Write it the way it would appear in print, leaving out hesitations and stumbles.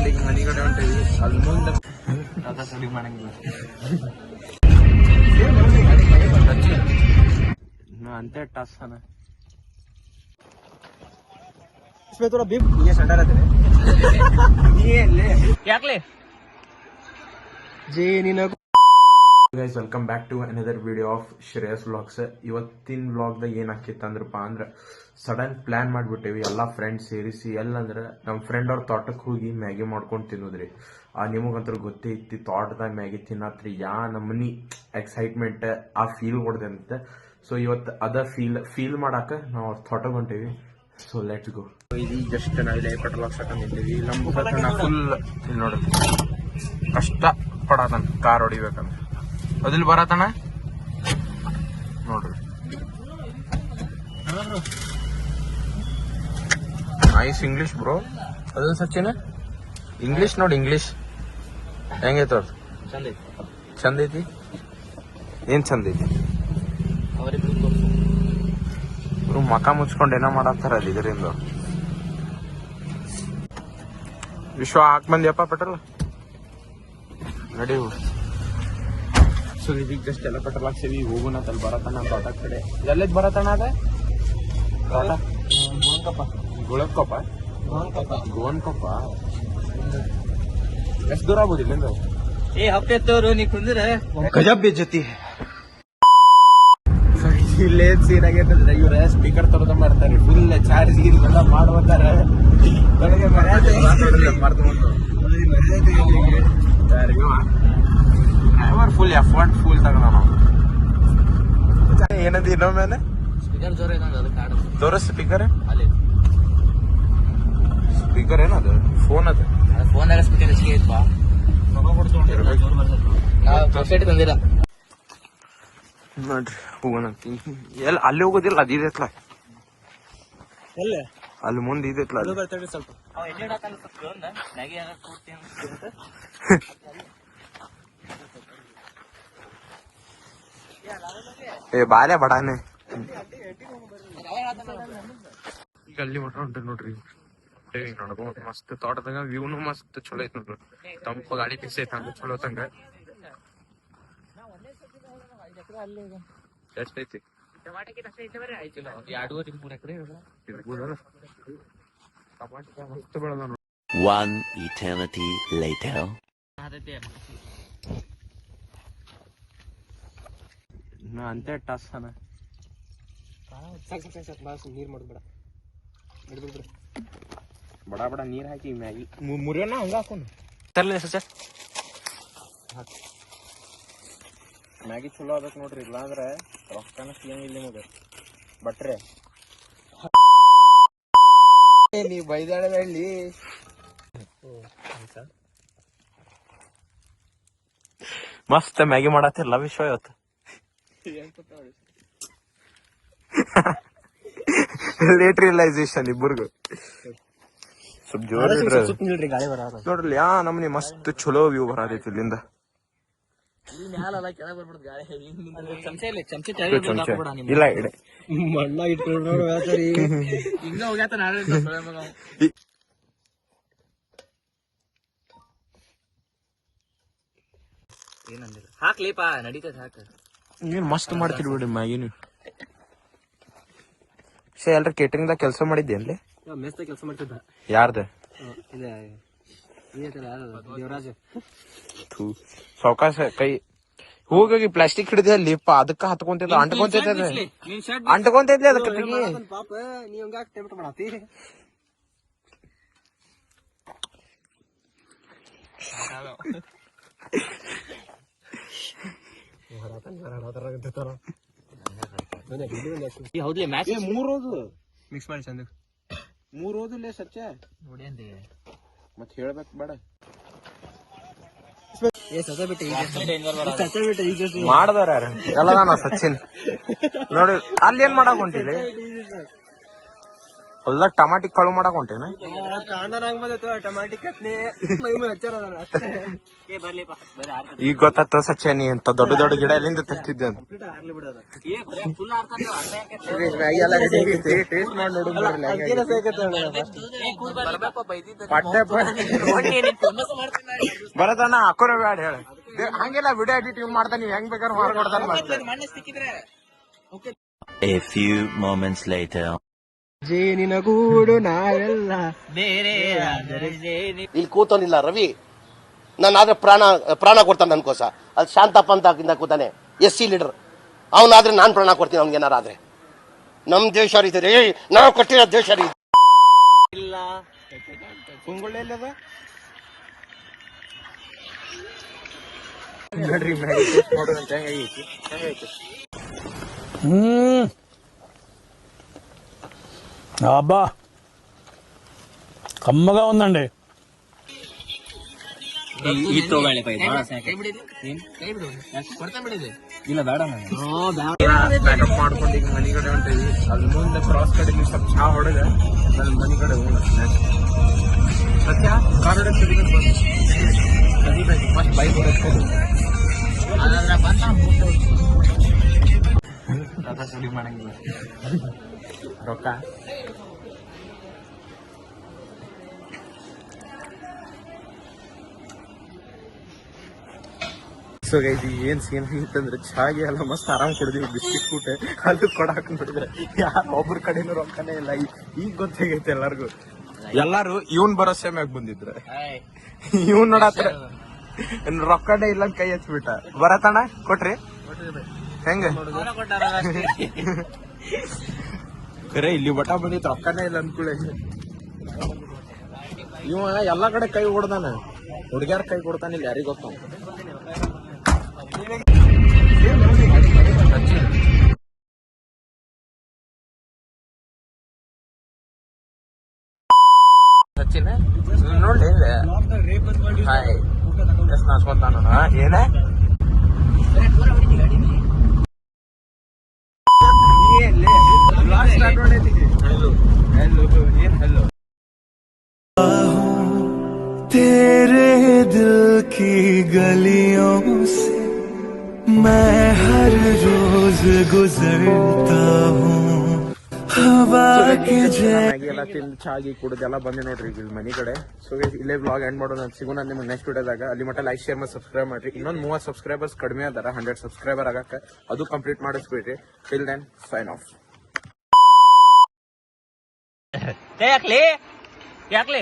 ಅಲ್ಲಿಗೆ ಮನೆ ಕಡೆ ಹೊಂಟೇವಿ. ಅಲ್ಲಿ ಮುಂದೆ ಸಡಿ ಮಾಡಂಗಿಲ್ಲ ಅಂತೆ ಟಾಸ್ಕ್ इसमें थोड़ा बीप ये सटा रहते हैं ये ले क्या ले जी Neena guys welcome back to another video of Shreyas vlogs. ಇವತ್ತಿನ ವ್ಲಾಗ್ ದಾಗ ಏನ್ ಹಾಕಿತ್ತಂದ್ರಪ್ಪ ಅಂದ್ರ ಸಡನ್ ಪ್ಲಾನ್ ಮಾಡ್ಬಿಟ್ಟೇವಿ ಎಲ್ಲಾ ಫ್ರೆಂಡ್ಸ್ ಸೇರಿಸಿ. ಎಲ್ಲಂದ್ರ ನಮ್ ಫ್ರೆಂಡ್ ಅವ್ರ ತೋಟಕ್ಕೆ ಹೋಗಿ ಮ್ಯಾಗಿ ಮಾಡ್ಕೊಂಡು ತಿನ್ನೋದ್ರಿ. ನಿಮಗಂತರ ಗೊತ್ತೇ ಐತಿ ತೋಟದಾಗ ಮ್ಯಾಗಿ ತಿನ್ನತ್ರಿ ಯಾ ನಮ್ಮನಿ ಎಕ್ಸೈಟ್ಮೆಂಟ್ ಆ ಫೀಲ್ ಕೊಡ್ದಂತ. ಸೊ ಇವತ್ತು ಅದ ಫೀಲ್ ಮಾಡಾಕ ನಾವು ಅವ್ರ ತೋಟಕ್ಕೆ ಹೊಂಟೇವಿ. So let's go. ಇಲ್ಲಿ ಜಸ್ಟ್ ನಾವಿಲ್ಲಿ ಪೆಟ್ರೋಲ್ ಹಾಕ್ಸಕೊಂಡಿದ್ದೀವಿ. ನಮ್ಮ ಫುಲ್ ನೋಡ್ರಿ ಕಷ್ಟ ಪಡತನ ಕಾರ್ ಹೊಡಿಬೇಕಂತ ಅದಿಲ್ ಬರತನ ನೋಡ್ರಿ. Nice English bro. ಅದು ಸಚಿನ್ ಇಂಗ್ಲಿಷ್ ನೋಡಿ. ಇಂಗ್ಲಿಷ್ ಹೆಂಗೈತ ಅವ್ರ ಚಂದ ಐತಿ. ಏನ್ ಚಂದ ಐತಿ ಇವ್ರು ಮಕ ಮುಚ್ಕೊಂಡು ಏನೋ ಮಾಡತ್ತಾರ ಅಲ್ಲಿ ಇದರಿಂದ. ವಿಶ್ವ ಹಾಕ್ ಬಂದ್ಯಪ್ಪ ಪೆಟ್ರೋಲ್ ನಡೀವು. ಸೊ ಇದೀಗ ಜಸ್ಟ್ ಎಲ್ಲ ಪೆಟ್ರೋಲ್ ಹಾಕ್ಸೇವಿ. ಹೋಗೋಣ ಅಲ್ಲಿ ಬರತನ ತೋಟ ಕಡೆ. ಎಲ್ಲದ್ ಬರತನ ಅದ ತೋಟ ಗುಳಕೊಪ್ಪ ಗೋವನ್ಕೊಪ್ಪ. ಎಷ್ಟು ದೂರ ಆಗ್ಬೋದು ಇಲ್ಲಿಂದ? ಏ ಹಪ್ತೆ ತೋರು ನೀ ಕುಂದ್ರ ಗಜಬ್ ಬೇಜತಿ. ಇಲ್ಲೇ ಸೀನ್ ಆಗೈತಂದ್ರೆ ಇವ್ರ ಸ್ಪೀಕರ್ ತರೋದ ಮಾಡ್ತಾರೆ. ಫುಲ್ ಚಾರ್ಜ್ ಗೀರ್ಜ್ ಎಲ್ಲ ಮಾಡ್ಬೋದಾರ. ಬೆಳಗ್ಗೆ ಫುಲ್ ಎಫರ್ಟ್ ಫುಲ್ ತಗೋಣ ನಾವು. ಏನದು ಇನ್ನೊಮ್ಮೆ ಸ್ಪೀಕರ್ ಜೋರ ತೋರಿಸ್. ಸ್ಪೀಕರ್ ಸ್ಪೀಕರ್ ಏನದು? ಫೋನ್ ಅದು ಫೋನ್ ಸ್ಪೀಕರ್ ಹೆಚ್ಚಿಗೆ ಐತ್ಪಾ. ತಂದಿರ ನೋಡ್ರಿ ಹೋಗೋಣ. ಎಲ್ಲಿ ಅಲ್ಲಿ ಹೋಗೋದಿಲ್ಲ ಅದು ಇದೈತ್ಲ ಅಲ್ಲಿ ಮುಂದೆ ಇದೈತ್ಲ. ಸ್ವಲ್ಪ ಏ ಬಾಲೆ ಬಡಾನೆ ಈಗ ಅಲ್ಲಿ ಮಟ್ಟ ಹೊಂಟ ನೋಡ್ರಿ. ನೋಡ್ಬೋದು ಮಸ್ತ್ ತೋಟದಾಗ ವ್ಯೂನು ಮಸ್ತ್ ಚಲೋ ಐತ್ ನೋಡ್ರಿ. ತಂಪ ಗಾಳಿ ಬಿಸಿ ಐತ ಹಂಗ ಚಲೋ ತಂಗ. ಎಷ್ಟೈತಿ ಟಮಾಟೆ ಮಸ್ತ್ ಬೆಳೆದ. One eternity later. ಅಂತೆ ಟಾಸ್ ಅನ ನೀರ್ ಮಾಡ್ಬೇಡ ಬಡ ಬಡ ನೀರ್ ಹಾಕಿ ಮ್ಯಾಗಿ ಮುರಿಯೋಣ ಹಂಗ ಹಾಕೊಂಡು ತರ್ಲಿ ಸಚ ಮ್ಯಾಗಿ ಚಲೋ ಆಗ್ಬೇಕು ನೋಡ್ರಿ. ಇಲ್ಲಾಂದ್ರೆ ರೊಕ್ಕನ ಸಿಗಂಗಿಲ್ಲ ನಿಮಗೆ ಬಟ್ರೆ. ನೀ ಬೈದಾಳೆ ಹೇಳಿ ಮಸ್ತ್ ಮ್ಯಾಗಿ ಮಾಡತ್ತಿಲ್ಲ ವಿಶ್ವ ಇವತ್ತು. ಲೇಟ್ ರಿಯಲೈಸೇಷನ್ ಇಬ್ಬರಿಗೂ ಸ್ವಲ್ಪ ಜೋರ್ ನೋಡ್ರಿ. ಯಾ ನಮ್ನಿ ಮಸ್ತ್ ಚಲೋ ವ್ಯೂ ಬರತೈತಿ ಇಲ್ಲಿಂದ. ಇಲ್ಲ ಇಡೆ ಮಣ್ಣ ಇಟ್ಕೊಂಡು ಏನಂದಿಲ್ಲ ಹಾಕ್ಲಿಪಾ ನಡೀತದ ಹಾಕ. ನೀನ್ ಮಸ್ತ್ ಮಾಡ್ತಿರ್ ಬಿಡಿ ಮ್ಯಾಗಿ. ನೀವು ಸೇ ಎಲ್ರ ಕೇಟರಿಂಗ್ ದಾಗ ಕೆಲಸ ಮಾಡಿದ್ದೆ ಮೆಸ್ತ ಕೆಲಸ ಮಾಡ್ತಿದ್ದ. ಯಾರ್ದ? ದೇವರಾಜ್. ಸಾವಕಾಶ ಕೈ ಹೋಗಿ ಪ್ಲಾಸ್ಟಿಕ್ ಹಿಡಿದೆ ಅಲ್ಲಿಪ್ಪ. ಅದಕ್ಕ ಹತ್ಕೊಂತಿದ್ದ ಅಂಟ್ಕೊಂತಿದ್ದ ಅದಕ್ಕೆ ಪಾಪ ನೀ ಹಂಗ ಟೇಬಟ್ ಮಾಡಾತಿ. ಹೌದ್ಲಿ ಮ್ಯಾಚ್ ಮೂರೋದು ಮಿಕ್ಸ್ ಮಾಡಿ ಚಂದ. ಮೂರೋದಿಲ್ಲ ಸಚ್ಚ ನೋಡಿ ಅಂದೆ ಮತ್ ಹೇಳ್ಬೇಕು ಬೇಡ. ಮಾಡ್ದಾರ ಎಲ್ಲದಾನ ಸಚಿನ್ ನೋಡಿ ಅಲ್ಲಿ ಏನ್ ಮಾಡಕ್ ಹೊಂಟಿರಿ. ಹೊಲ್ದಾಗ ಟಮಾಟಿ ಕಳು ಮಾಡಕ್ ಹೊಂಟೇನ ಕಾಂಡನಂಗ್ ಬಂದೈತು ಟಮಾಟಿ ಕತ್ನಿ ಹಚ್ಚಾರ ಬರ್ಲಿಪ್ಪ ಬರೀ ಈಗ ಗೊತ್ತಾಗ್ತದ ಸಚ್ಚನಿ ಅಂತ ದೊಡ್ಡ ದೊಡ್ಡ ಗಿಡ ಎಲ್ಲಿಂದ ತರ್ತಿದ್ದೆ ಅಂತ ಆಗ್ಲಿ ಬಿಡೋದು ಟೇಸ್ಟ್ ಮಾಡಿ ನೋಡು ಬರದಣ್ಣ ಹಾಕೋರ ಬ್ಯಾಡ ಹೇಳ ಹಂಗೆಲ್ಲ ವಿಡಿಯೋ ಎಡಿಟಿಂಗ್ ಮಾಡ್ತಾ ನೀವ್ ಹೆಂಗ್ ಬೇಕಾದ್ರೆ ಮಾಡ್ಕೊಡ್ತಾನ A few moments later. ಜೇನಿನ ಗೂಡು ನಾವೆಲ್ಲ ಬೇರೆ ಇಲ್ಲಿ ಕೂತೋನಿಲ್ಲ ರವಿ ನಾನಾದ್ರೆ ಪ್ರಾಣ ಕೊಡ್ತಾನೆ ನನ್ಕೋಸ ಅದು ಶಾಂತಪ್ಪ ಅಂತ ಕೂತಾನೆ SC ಲೀಡರ್ ಅವನಾದ್ರೆ ನಾನು ಪ್ರಾಣ ಕೊಡ್ತೀನಿ ಅವ್ನಿಗೆ ಏನಾರಾದ್ರೆ ನಮ್ ದೇಶ ರೀತಿ ರೀ ನಾವು ಕಟ್ಟಿರೋ ದೇಶ ರೀ ಇಲ್ಲ ಕುಂಗುಳ್ಳಿ ಎಲ್ಲದ ನೋಡ್ರಿ ಮ್ಯಾಗಿ ಟೇಸ್ಟ್ ಮಾಡೋದು ಅಂತ ಹೆಂಗೈತಿ అబ్బా కమ్మగా ఉందండి ಈ ತಗೋಳೆ ಕೈ ಇಲ್ಲ ಬೇಡ ಪ್ಯಾಕಪ್ ಮಾಡ್ಕೊಂಡು ಈಗ ಮನಿ ಕಡೆ ಹೊಂಟೀವಿ ಅಲ್ಲಿ ಮುಂದೆ ಕ್ರಾಸ್ ಕಡೆ ನೀವು ಸ್ವಲ್ಪ ಚಾ ಹೊಡೆದ ನನ್ನ ಮನಿ ಕಡೆ ಹೋಗೋಣ ಸತ್ಯ ಕಾರ್ ಹೊಡೆದು ಕದಿಬೇಕು ಫಸ್ಟ್ ಬೈಕ್ ಹೊಡೆದು ಸ್ಟಡಿ ಮಾಡಂಗಿಲ್ಲ ರೊಕ್ಕ ಸೊ ಗೈಸ್ ಏನ್ ಸೀನ್ ಆಗಿತ್ತಂದ್ರೆ ಚಾಗಿ ಎಲ್ಲ ಮಸ್ತ್ ಆರಾಮ್ ಕುಡಿದೀವಿ ಬಿಸ್ಕಿಟ್ ಕೂಟೆ ಅದು ಕೊಡಾಕ್ ನೋಡಿದ್ರೆ ಯಾರು ಒಬ್ರ ಕಡೆನೂ ರೊಕ್ಕನೇ ಇಲ್ಲ ಈಗ ಗೊತ್ತಾಗೈತೆ ಎಲ್ಲಾರು ಇವನ್ ಭರೋಸೆ ಮ್ಯಾಗ ಬಂದಿದ್ರೆ ಇವನ್ ನೋಡತ್ರ ರೊಕ್ಕನೇ ಇಲ್ಲ ಕೈ ಹಚ್ಬಿಟ್ಟ ಬರತಣ್ಣ ಕೊಟ್ರಿ ಹೆಂಗ ಖರೆ ಇಲ್ಲಿ ಬಟ ಬಂದಿತ್ತು ರೊಕ್ಕನೇ ಇಲ್ಲ ಅನ್ಕೊಳ್ಳಿ ಇವ ಎಲ್ಲಾ ಕಡೆ ಕೈ ಹೊಡ್ದಾನ ಹುಡುಗ್ಯಾರ ಕೈ ಕೊಡ್ತಾನ ಇಲ್ಲಿ ಯಾರಿಗ ಗೊತ್ತ ಸಚಿನ್ ನೋಡಿ ಹಾಯ್ ಎಷ್ಟು ನಾಸ್ಕೊತಾನ ಏನೇ हेलो तेरे दिल की गलियों से मैं हर रोज गुजरता हूँ हवा के ಮ್ಯಾಗಿ ಎಲ್ಲ ತಿಂದು ಚಾಗಿ ಕುಡ್ದೆಲ್ಲ ಬಂದಿ ನೋಡ್ರಿ ಇಲ್ಲಿ ಮನಿ ಕಡೆ ಸೊ ಇಲ್ಲೇ ಬ್ಲಾಗ್ ಎಂಡ್ ಮಾಡೋಣ ಸಿಗೋಣ ನಿಮ್ಗೆ ನೆಕ್ಸ್ಟ್ ವಿಡಿಯೋದಾಗ ಅಲ್ಲಿ ಮಟ್ಟ ಲೈಕ್ ಶೇರ್ ಮಾಡಿ ಸಬ್ಸ್ಕ್ರೈಬ್ ಮಾಡ್ರಿ ಇನ್ನೊಂದು 30 ಸಬ್ಸ್ಕ್ರೈಬರ್ಸ್ ಕಡಿಮೆ ಅದಾರ 100 ಸಬ್ಸ್ಕ್ರೈಬರ್ ಆಗಕ್ಕ ಅದು ಕಂಪ್ಲೀಟ್ ಮಾಡಿಸ್ಬಿಡ್ರಿ ಟಿಲ್ ದೆನ್ ಸೈನ್ ಆಫ್ ಯಾಕ್ಲಿ